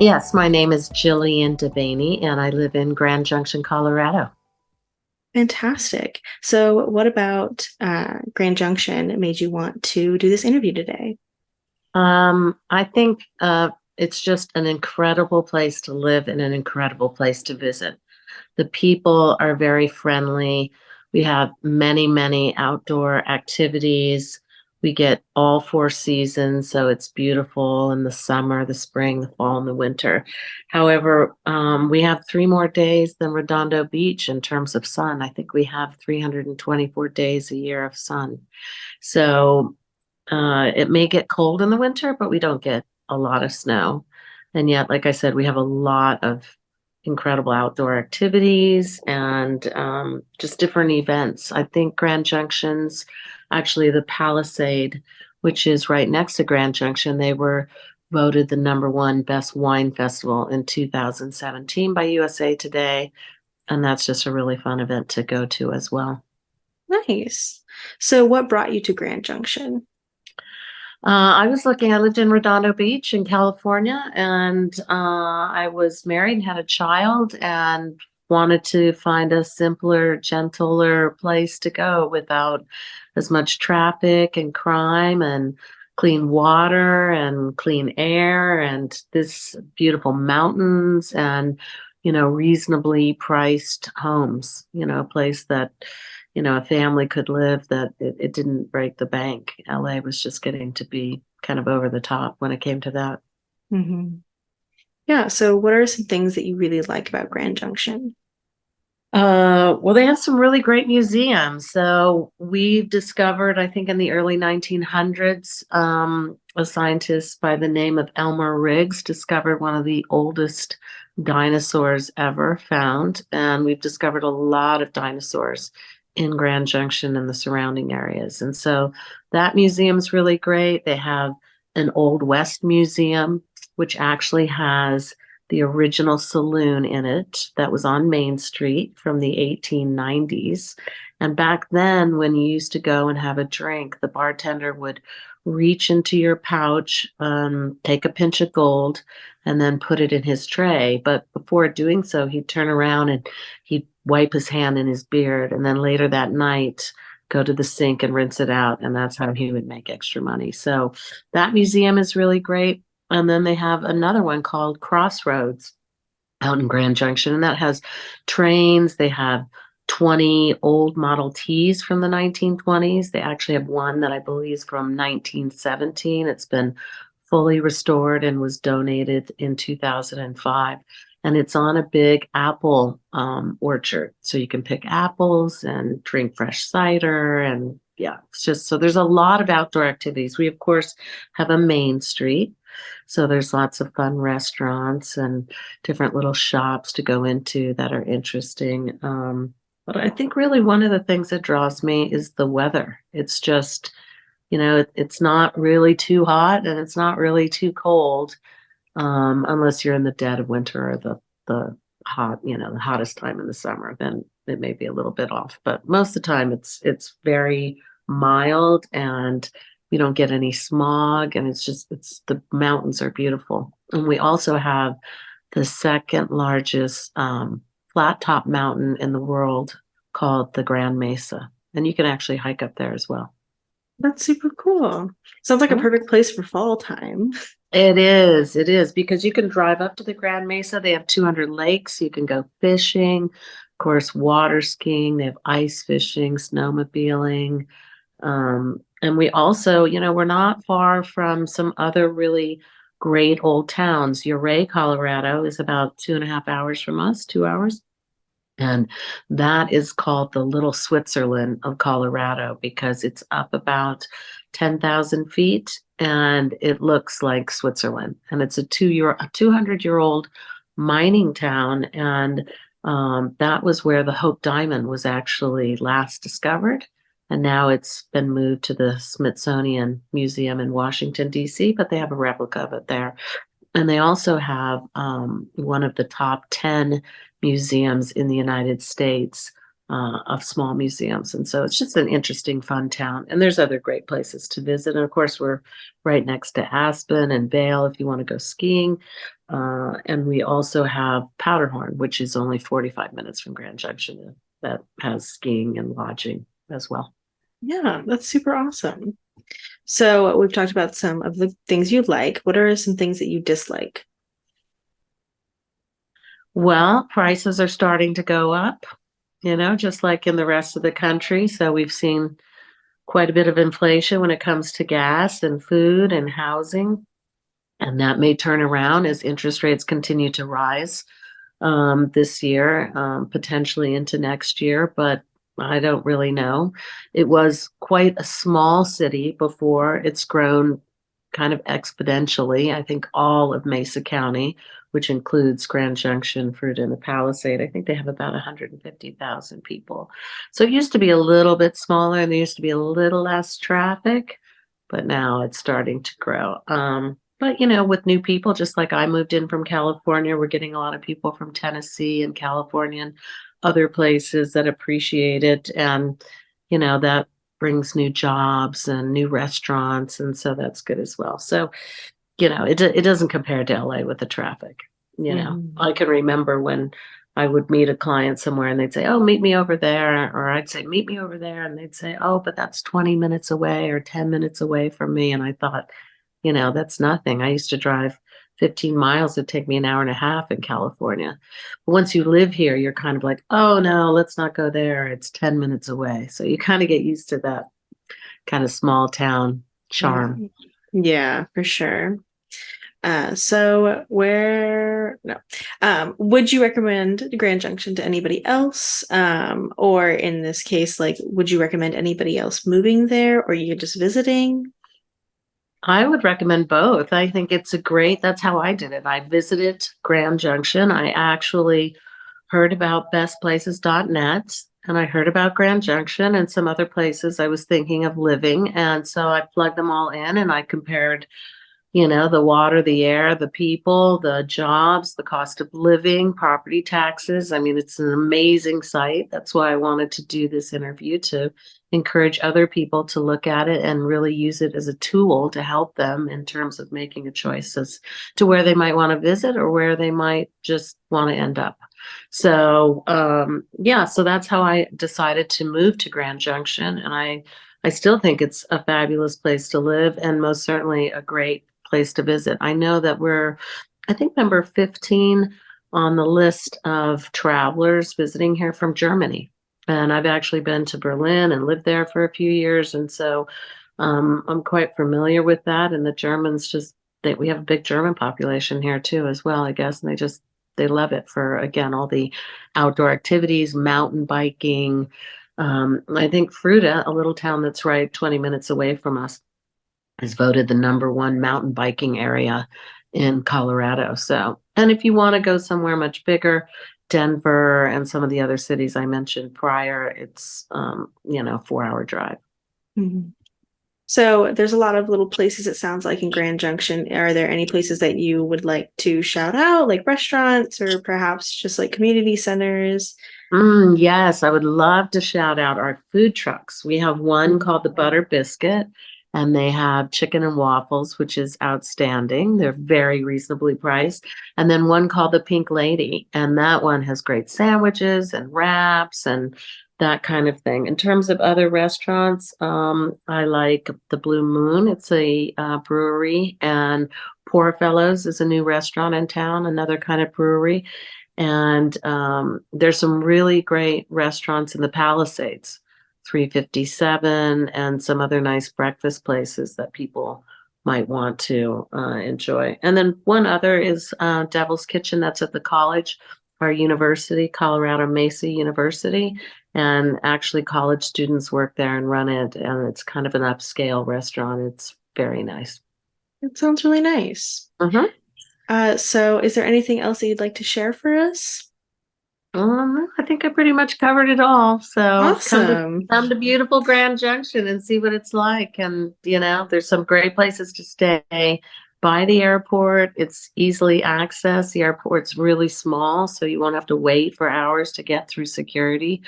Yes, my name is Jillian Devaney, and I live in Grand Junction, Colorado. Fantastic. So, what about Grand Junction made you want to do this interview today? I think it's just an incredible place to live and an incredible place to visit. The people are very friendly. We have many, many outdoor activities. We get all four seasons, so it's beautiful in the summer, the spring, the fall, and the winter. However, we have three more days than Redondo Beach in terms of sun. I think we have 324 days a year of sun. So it may get cold in the winter, but we don't get a lot of snow. And yet, like I said, we have a lot of incredible outdoor activities and just different events. I think Grand Junction's actually the Palisade, which is right next to Grand Junction. They were voted the number one best wine festival in 2017 by USA Today. And that's just a really fun event to go to as well. Nice. So, what brought you to Grand Junction? I lived in Redondo Beach in California, and I was married and had a child and wanted to find a simpler, gentler place to go without as much traffic and crime and clean water and clean air and this beautiful mountains and, reasonably priced homes, a place that a family could live that it didn't break the bank. LA was just getting to be kind of over the top when it came to that. hmm Yeah. So, what are some things that you really like about Grand Junction? Well, they have some really great museums. So we've discovered, I think in the early 1900s, a scientist by the name of Elmer Riggs discovered one of the oldest dinosaurs ever found. And we've discovered a lot of dinosaurs in Grand Junction and the surrounding areas. And so that museum's really great. They have an Old West museum, which actually has the original saloon in it that was on Main Street from the 1890s. And back then, when you used to go and have a drink, the bartender would reach into your pouch, take a pinch of gold, and then put it in his tray. But before doing so, he'd turn around and he'd wipe his hand in his beard. And then later that night, go to the sink and rinse it out. And that's how he would make extra money. So that museum is really great. And then they have another one called Crossroads out in Grand Junction, and that has trains. They have 20 old Model Ts from the 1920s. They actually have one that I believe is from 1917. It's been fully restored and was donated in 2005. And it's on a big apple orchard. So you can pick apples and drink fresh cider. And yeah, it's just so there's a lot of outdoor activities. We, of course, have a main street. So there's lots of fun restaurants and different little shops to go into that are interesting. But I think really one of the things that draws me is the weather. It's just, it's not really too hot and it's not really too cold, unless you're in the dead of winter or the hot, the hottest time in the summer. Then it may be a little bit off. But most of the time, it's very mild and we don't get any smog, and it's the mountains are beautiful. And we also have the second largest flat top mountain in the world called the Grand Mesa. And you can actually hike up there as well. That's super cool. Sounds like a Mhm. perfect place for fall time. It is because you can drive up to the Grand Mesa. They have 200 lakes. You can go fishing, of course, water skiing. They have ice fishing, snowmobiling. And we also, we're not far from some other really great old towns. Ouray, Colorado is about 2.5 hours from us, 2 hours. And that is called the Little Switzerland of Colorado because it's up about 10,000 feet and it looks like Switzerland. And it's a 200-year-old mining town. And that was where the Hope Diamond was actually last discovered. And now it's been moved to the Smithsonian Museum in Washington, D.C., but they have a replica of it there. And they also have one of the top 10 museums in the United States of small museums. And so it's just an interesting, fun town. And there's other great places to visit. And of course, we're right next to Aspen and Vail if you want to go skiing. And we also have Powderhorn, which is only 45 minutes from Grand Junction, that has skiing and lodging as well. Yeah, that's super awesome. So we've talked about some of the things you like. What are some things that you dislike? Well, prices are starting to go up, just like in the rest of the country. So we've seen quite a bit of inflation when it comes to gas and food and housing. And that may turn around as interest rates continue to rise this year, potentially into next year, but I don't really know. It was quite a small city before. It's grown kind of exponentially. I think all of Mesa County, which includes Grand Junction, Fruita, and the Palisade, I think they have about 150,000 people. So it used to be a little bit smaller and there used to be a little less traffic, but now it's starting to grow. But with new people, just like I moved in from California, we're getting a lot of people from Tennessee and California and other places that appreciate it. And, that brings new jobs and new restaurants. And so that's good as well. So, it doesn't compare to LA with the traffic. Mhm. I can remember when I would meet a client somewhere and they'd say, "Oh, meet me over there." Or I'd say, "Meet me over there." And they'd say, "Oh, but that's 20 minutes away or 10 minutes away from me." And I thought, that's nothing. I used to drive 15 miles. It'd take me an hour and a half in California. But once you live here, you're kind of like, "Oh, no, let's not go there. It's 10 minutes away." So you kind of get used to that kind of small town Yeah. charm. Yeah, for sure. So where no, would you recommend Grand Junction to anybody else? Or in this case, like, would you recommend anybody else moving there, or you just visiting? I would recommend both. I think that's how I did it. I visited Grand Junction. I actually heard about bestplaces.net and I heard about Grand Junction and some other places I was thinking of living. And so I plugged them all in and I compared the water, the air, the people, the jobs, the cost of living, property taxes. I mean, it's an amazing site. That's why I wanted to do this interview, to encourage other people to look at it and really use it as a tool to help them in terms of making a choice as to where they might want to visit or where they might just want to end up. So, yeah, so that's how I decided to move to Grand Junction. And I still think it's a fabulous place to live and most certainly a great place to visit. I know that I think, number 15 on the list of travelers visiting here from Germany. And I've actually been to Berlin and lived there for a few years. And so I'm quite familiar with that. And the Germans we have a big German population here too, as well, I guess. And they love it for, again, all the outdoor activities, mountain biking. I think Fruita, a little town that's right 20 minutes away from us, is voted the number one mountain biking area in Colorado. So, and if you want to go somewhere much bigger, Denver and some of the other cities I mentioned prior, it's 4-hour drive. Mhm. So there's a lot of little places, it sounds like, in Grand Junction. Are there any places that you would like to shout out, like restaurants or perhaps just like community centers? Yes, I would love to shout out our food trucks. We have one Mhm. called the Butter Biscuit, and they have chicken and waffles, which is outstanding. They're very reasonably priced. And then one called the Pink Lady, and that one has great sandwiches and wraps and that kind of thing. In terms of other restaurants, I like the Blue Moon. It's a brewery, and Poor Fellows is a new restaurant in town, another kind of brewery. And there's some really great restaurants in the Palisades, 357, and some other nice breakfast places that people might want to enjoy. And then one other is Devil's Kitchen. That's at the college, our university, Colorado Mesa University. And actually, college students work there and run it. And it's kind of an upscale restaurant. It's very nice. It sounds really nice. Mhm. So is there anything else that you'd like to share for us? I think I pretty much covered it all. So Awesome. come to beautiful Grand Junction and see what it's like. And there's some great places to stay, by the airport. It's easily accessed. The airport's really small, so you won't have to wait for hours to get through security.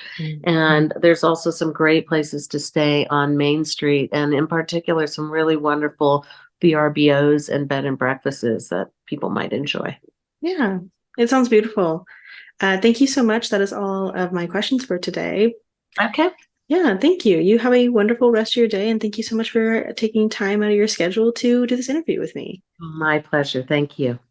And there's also some great places to stay on Main Street, and in particular, some really wonderful VRBOs and bed and breakfasts that people might enjoy. Yeah, it sounds beautiful. Thank you so much. That is all of my questions for today. Okay. Yeah, thank you. You have a wonderful rest of your day, and thank you so much for taking time out of your schedule to do this interview with me. My pleasure. Thank you.